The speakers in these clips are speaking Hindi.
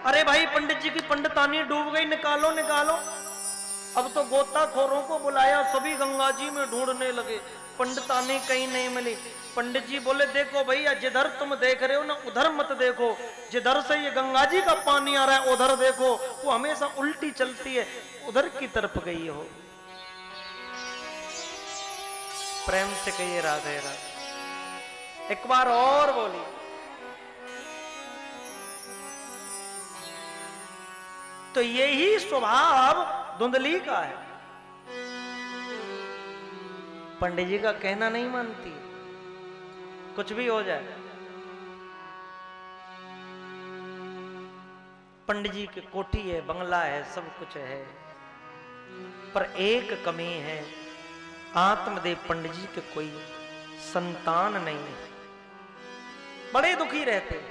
अरे भाई पंडित जी की पंडितानी डूब गई, निकालो निकालो। अब तो गोताखोरों को बुलाया, सभी गंगा जी में ढूंढने लगे, पंडितानी कहीं नहीं मिली। पंडित जी बोले देखो भैया, जिधर तुम देख रहे हो ना उधर मत देखो, जिधर से ये गंगा जी का पानी आ रहा है उधर देखो, वो हमेशा उल्टी चलती है, उधर की तरफ गई हो। प्रेम से कहिए राधे राधे। एक बार और बोली। तो यही स्वभाव धुंधली का है, पंडित जी का कहना नहीं मानती, कुछ भी हो जाए। पंडित जी की कोठी है, बंगला है, सब कुछ है, पर एक कमी है, आत्मदेव पंडित जी के कोई संतान नहीं है, बड़े दुखी रहते।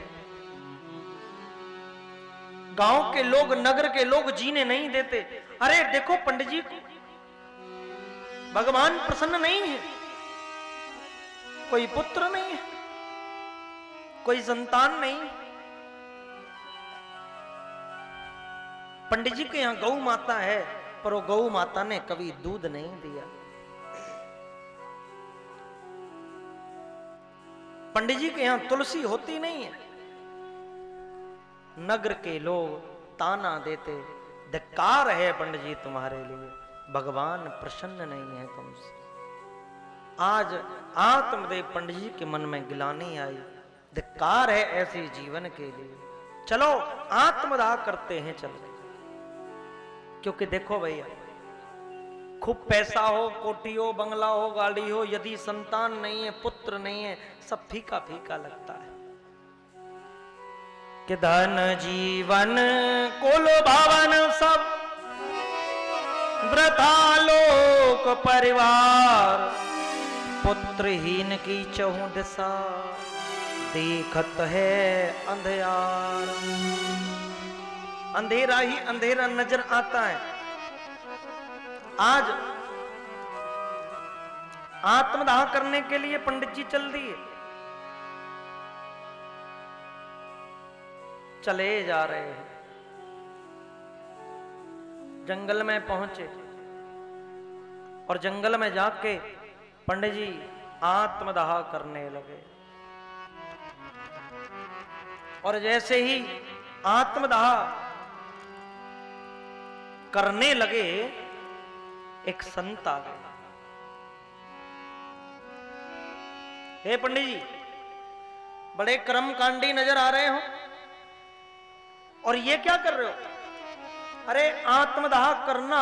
गांव के लोग, नगर के लोग जीने नहीं देते। अरे देखो पंडित जी को भगवान प्रसन्न नहीं है, कोई पुत्र नहीं है, कोई संतान नहीं। पंडित जी के यहां गौ माता है, पर वो गौ माता ने कभी दूध नहीं दिया। पंडित जी के यहां तुलसी होती नहीं है। नगर के लोग ताना देते, धिक्कार है पंडित जी तुम्हारे लिए, भगवान प्रसन्न नहीं है तुमसे। आज आत्मदेव पंडित जी के मन में गिलानी आई, धिक्कार है ऐसे जीवन के लिए, चलो आत्मदाह करते हैं चलो। क्योंकि देखो भैया, खूब पैसा हो, कोठी हो, बंगला हो, गाड़ी हो, यदि संतान नहीं है, पुत्र नहीं है, सब फीका फीका लगता है। कि धन जीवन कुल भवन सब वृथा लोक परिवार, पुत्रहीन की चहुं दिशा देखत है अंधियार। अंधेरा ही अंधेरा नजर आता है। आज आत्मदाह करने के लिए पंडित जी चल दिए, चले जा रहे हैं, जंगल में पहुंचे और जंगल में जाके पंडित जी आत्मदाह करने लगे। और जैसे ही आत्मदाह करने लगे, एक संत आ गए। हे पंडित जी, बड़े कर्मकांडी नजर आ रहे हो, और ये क्या कर रहे हो? अरे आत्मदाह करना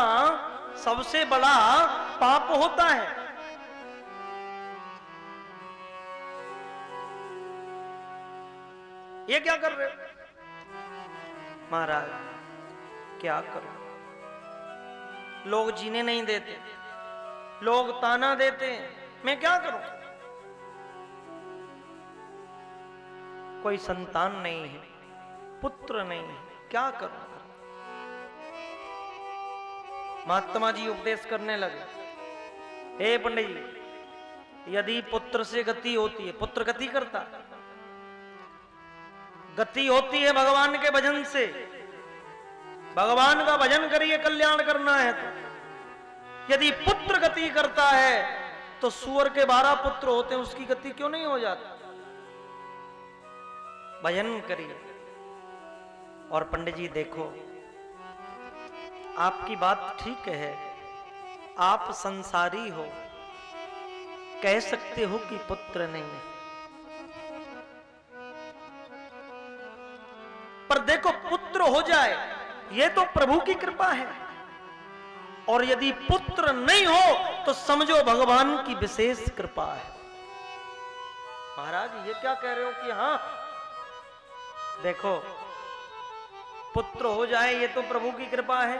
सबसे बड़ा पाप होता है। ये क्या कर रहे हो? महाराज क्या करो, लोग जीने नहीं देते, लोग ताना देते हैं, मैं क्या करूं? कोई संतान नहीं है, पुत्र नहीं है, क्या करूं? महात्मा जी उपदेश करने लगे, हे पंडित जी, यदि पुत्र से गति होती है, पुत्र गति करता, गति होती है भगवान के भजन से। भगवान का भजन करिए, कल्याण करना है तो। यदि पुत्र गति करता है तो सूअर के 12 पुत्र होते हैं, उसकी गति क्यों नहीं हो जाती? भजन करिए। और पंडित जी देखो, आपकी बात ठीक है, आप संसारी हो, कह सकते हो कि पुत्र नहीं है, पर देखो पुत्र हो जाए ये तो प्रभु की कृपा है, और यदि पुत्र नहीं हो तो समझो भगवान की विशेष कृपा है। महाराज ये क्या कह रहे हो कि हाँ देखो पुत्र हो जाए ये तो प्रभु की कृपा है?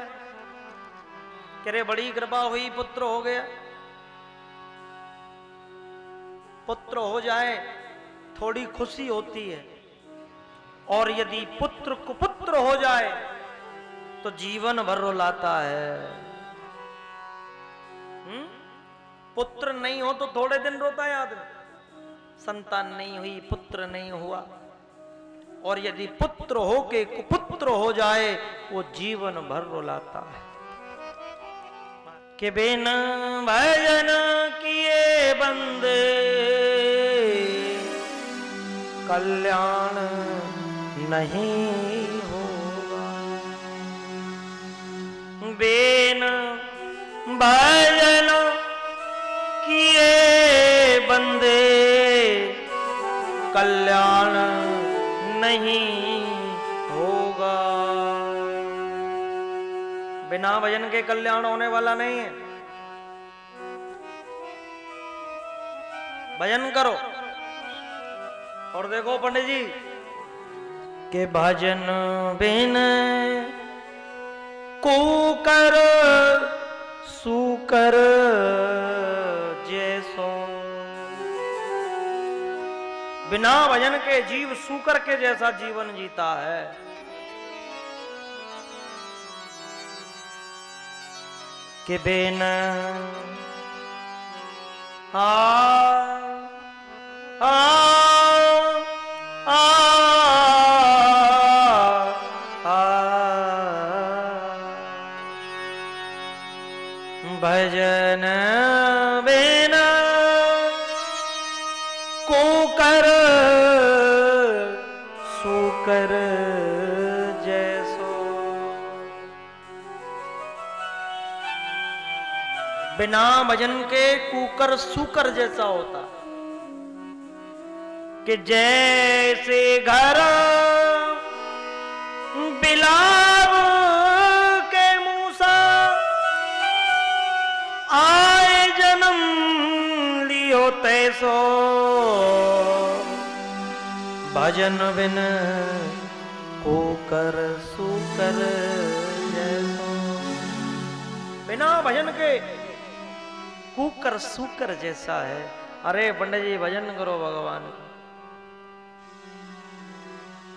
कह रहे बड़ी कृपा हुई, पुत्र हो गया। पुत्र हो जाए थोड़ी खुशी होती है, और यदि पुत्र कुपुत्र हो जाए तो जीवन भर रुलाता है। पुत्र नहीं हो तो थोड़े दिन रोता है आदमी, संतान नहीं हुई, पुत्र नहीं हुआ, और यदि पुत्र हो के कुपुत्र हो जाए वो जीवन भर रुलाता है। कि बिन भजन किए बंदे कल्याण नहीं होगा, बिन भजन किए बंदे कल्याण नहीं होगा। बिना भजन के कल्याण होने वाला नहीं है। भजन करो। और देखो पंडित जी के भजन बिन कुकर सुकर जैसो, बिना भजन के जीव सूकर के जैसा जीवन जीता है। कि बिन भजन बिना कुकर सुकर जैसो, बिना भजन के कुकर सुकर जैसा होता। कि जैसे घर बिलाव के मूसा आए जन्म लियो तैसो, भजन बिन कुकर सुकर जैसो, बिना भजन के कुकर सुकर जैसा है। अरे पंडित जी भजन करो भगवान का।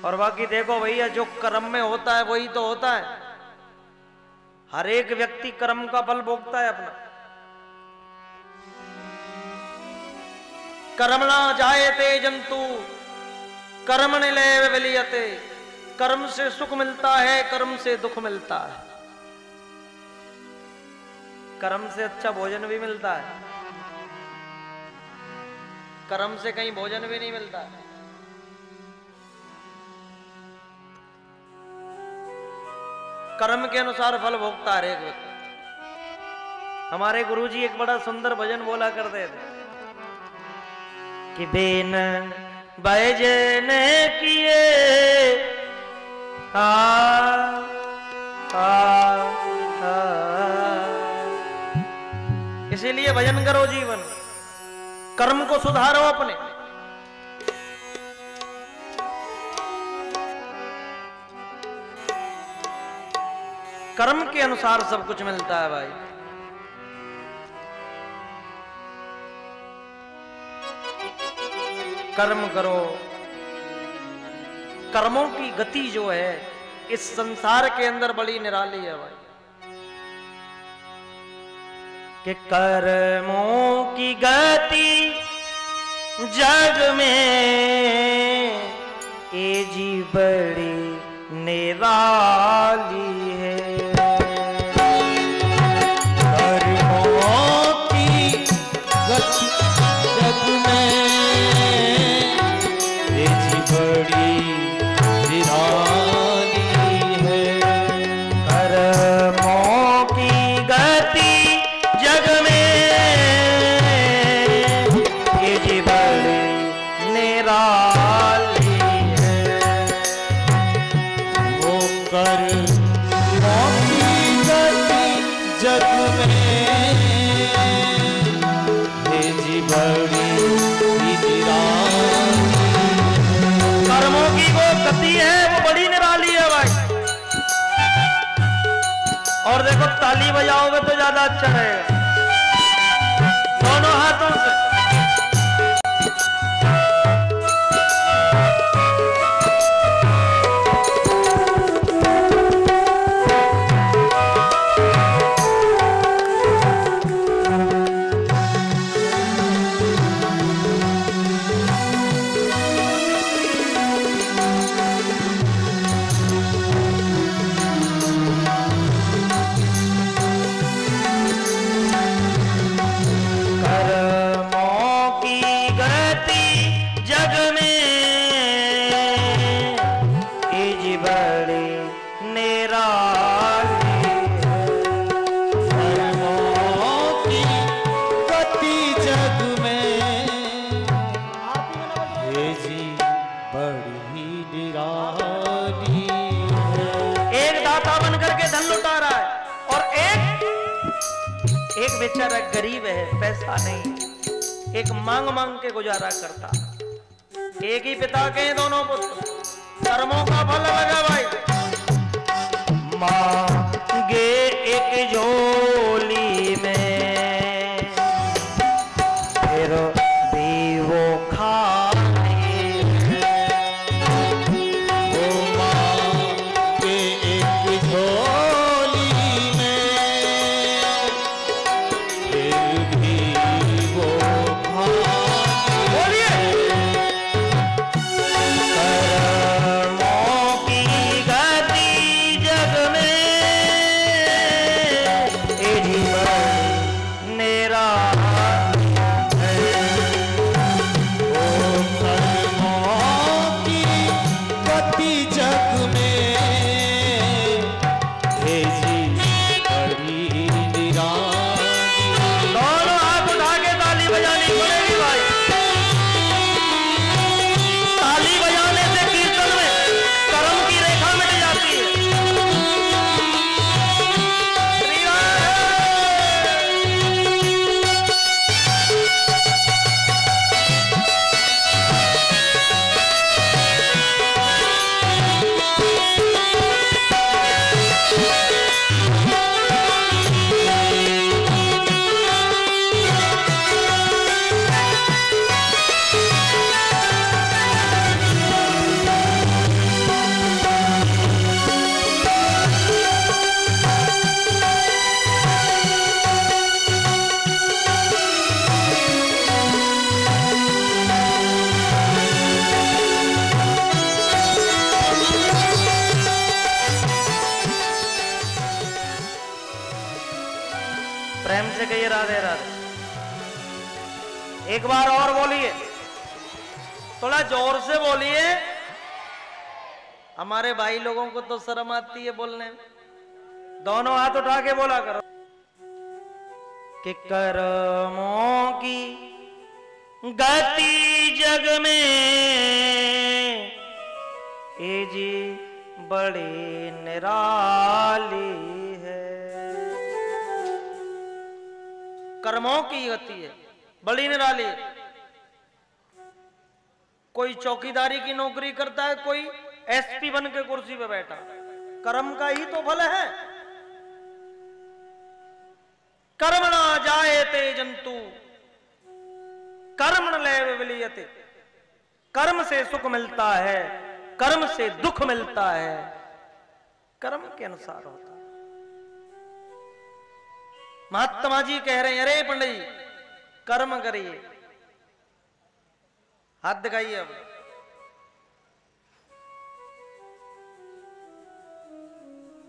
और बाकी देखो भैया, जो कर्म में होता है वही तो होता है। हर एक व्यक्ति कर्म का फल भोगता है अपना। कर्मणा जायते जंतु कर्मणि लैव विलीयते, कर्म से सुख मिलता है, कर्म से दुख मिलता है। कर्म से अच्छा भोजन भी मिलता है, कर्म से कहीं भोजन भी नहीं मिलता है। कर्म के अनुसार फल भोगता है एक व्यक्ति। हमारे गुरुजी एक बड़ा सुंदर भजन बोला करते थे कि बिन भजन किए इसीलिए भजन करो जीवन, कर्म को सुधारो अपने। कर्म के अनुसार सब कुछ मिलता है भाई। कर्म करो। कर्मों की गति जो है इस संसार के अंदर बड़ी निराली है भाई। कि कर्मों की गति जग में ये जी बड़ी निराली है। कर्मों की गति जग में ये जी बड़ी निराली है। कर्मों की गति जग में ये जी बड़ी निराली है। वो कर्मों की गति जग में ये जी बड़ी निराली। कर्मों की वो गति है वो बड़ी निराली है भाई। और देखो ताली बजाओगे तो ज्यादा अच्छा रहेगा दोनों हाथों से। एक बेचारा गरीब है, पैसा नहीं, एक मांग मांग के गुजारा करता। एक ही पिता के दोनों पुत्र, कर्मों का फल लगा भाई। मांगे एक झोली में, फिर भी वो खाने, वो मांगे एक झोली में, फिर भी वो खाने। बोलिए कर्मों की गति जग में ए जीवन मेरा गति जग में भेजी बड़ी निराली। दोनों हाथ उठा के ताली बजानी पड़ेगी भाई। ताली बजाने से कीर्तन में कर्म की रेखा मिट जाती है। श्री राम। प्रेम से कहिए राधे राधे। एक बार और बोलिए, थोड़ा जोर से बोलिए, हमारे भाई लोगों को तो शर्म आती है बोलने में। दोनों हाथ उठा के बोला करो कि कर्मों की गति जग में ए जी बड़ी निराली है। कर्मों की गति है, बड़ी निराली है। कोई चौकीदारी की नौकरी करता है, कोई एसपी बन के कुर्सी पे बैठा, कर्म का ही तो फल है। कर्मणा जायते जंतु कर्म न लय विलीयते। कर्म से सुख मिलता है, कर्म से दुख मिलता है, कर्म के अनुसार होता है। महात्मा जी कह रहे हैं, अरे पंडित जी कर्म करिए, हाथ दिखाइए। अब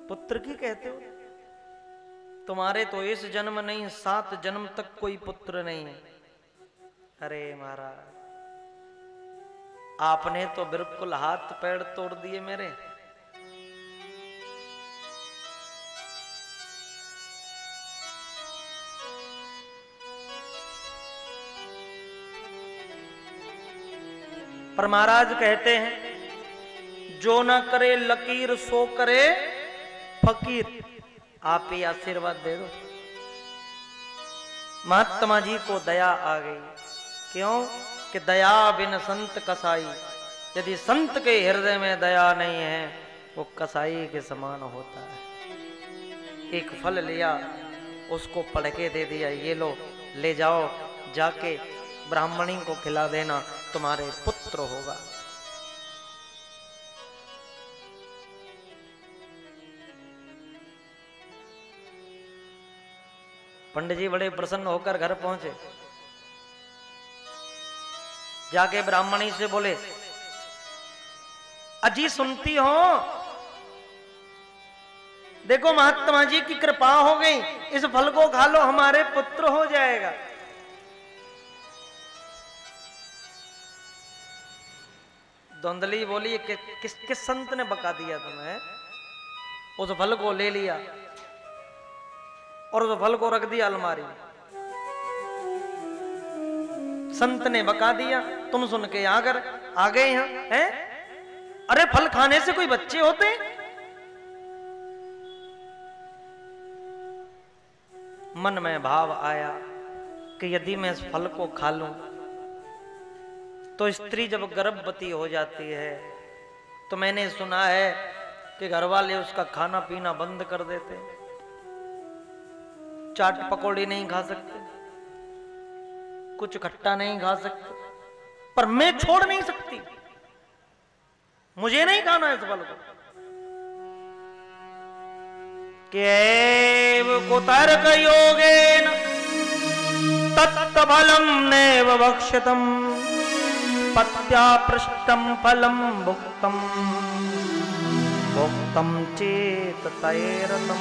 पुत्र की कहते हो, तुम्हारे तो इस जन्म नहीं 7 जन्म तक कोई पुत्र नहीं है। अरे महाराज, आपने तो बिल्कुल हाथ पैर तोड़ दिए मेरे। पर महाराज कहते हैं, जो न करे लकीर सो करे फकीर। आप ही आशीर्वाद दे दो। महात्मा जी को दया आ गई। क्यों? कि दया बिन संत कसाई। यदि संत के हृदय में दया नहीं है, वो कसाई के समान होता है। एक फल लिया, उसको पढ़ के दे दिया, ये लो, ले जाओ, जाके ब्राह्मणी को खिला देना, तुम्हारे पुत्र होगा। पंडित जी बड़े प्रसन्न होकर घर पहुंचे। जाके ब्राह्मणी से बोले, अजी सुनती हो, देखो महात्मा जी की कृपा हो गई, इस फल को खा लो, हमारे पुत्र हो जाएगा। धुंधली बोली, किस संत ने बका दिया तुम्हें? उस फल को ले लिया और उस फल को रख दिया अलमारी में। संत ने बका दिया, तुम सुन के आकर आ गए यहाँ हैं? अरे फल खाने से कोई बच्चे होते? मन में भाव आया कि यदि मैं इस फल को खा लूं तो स्त्री जब गर्भवती हो जाती है तो मैंने सुना है कि घर वाले उसका खाना पीना बंद कर देते, चाट पकौड़ी नहीं खा सकते, कुछ खट्टा नहीं खा सकते, पर मैं छोड़ नहीं सकती, मुझे नहीं खाना इस फल को। केव कुतर्क योगेन तत्फलम नैव भक्षितम पत्या पृष्ठम फलम भुक्तम भुक्तम चेत तैरतम।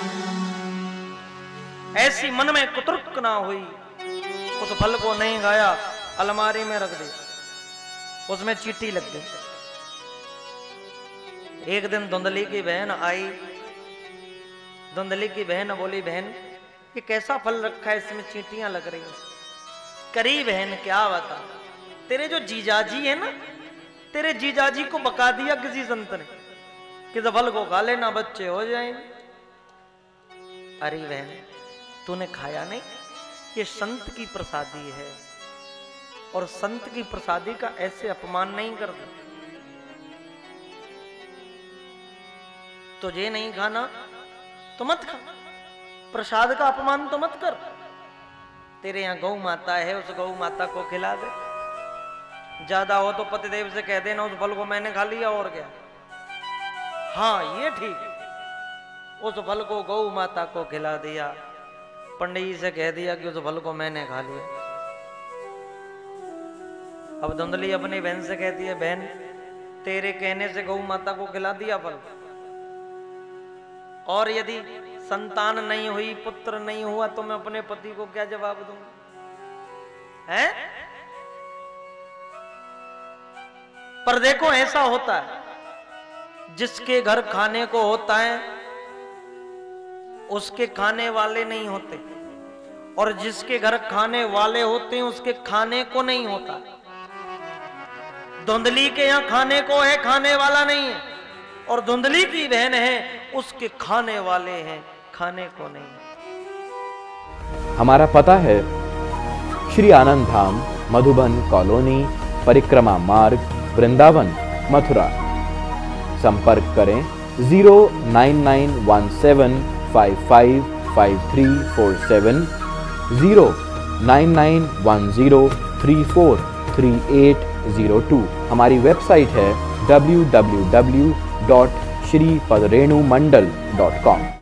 ऐसी मन में कुतर्क ना हुई, उस फल को नहीं खाया, अलमारी में रख दी, उसमें चींटी लग गई। एक दिन धुंधली की बहन आई, धुंधली की बहन बोली, बहन ये कैसा फल रखा है, इसमें चींटियां लग रही हैं। करी बहन क्या बता, तेरे जो जीजाजी है ना, तेरे जीजाजी को बका दिया किसी संत ने कि तो फल को खा लेना बच्चे हो जाएंगे। अरे बहन तूने खाया नहीं, ये संत की प्रसादी है और संत की प्रसादी का ऐसे अपमान नहीं करते। तुझे नहीं खाना तो मत खा, प्रसाद का अपमान तो मत कर। तेरे यहाँ गौ माता है, उस गौ माता को खिला दे, ज्यादा हो तो पतिदेव से कह देना उस फल को मैंने खा लिया और क्या। हाँ ये ठीक, उस फल को गौ माता को खिला दिया, पंडित जी से कह दिया कि उस फल को मैंने खा लिया। अब धुंधली अपनी बहन से कहती है, बहन तेरे कहने से गौ माता को खिला दिया फल, और यदि संतान नहीं हुई, पुत्र नहीं हुआ तो मैं अपने पति को क्या जवाब दूंगा, हैं? पर देखो ऐसा होता है, जिसके घर खाने को होता है उसके खाने वाले नहीं होते, और जिसके घर खाने वाले होते हैं उसके खाने को नहीं होता। धुंधली के यहाँ खाने को है, खाने वाला नहीं है, और धुंधली की बहन है, उसके खाने वाले हैं, खाने को नहीं। हमारा पता है श्री आनंद धाम, मधुबन कॉलोनी, परिक्रमा मार्ग, वृंदावन, मथुरा। संपर्क करें 09917555347, 09910343802। हमारी वेबसाइट है www.shripadrenumandal.com।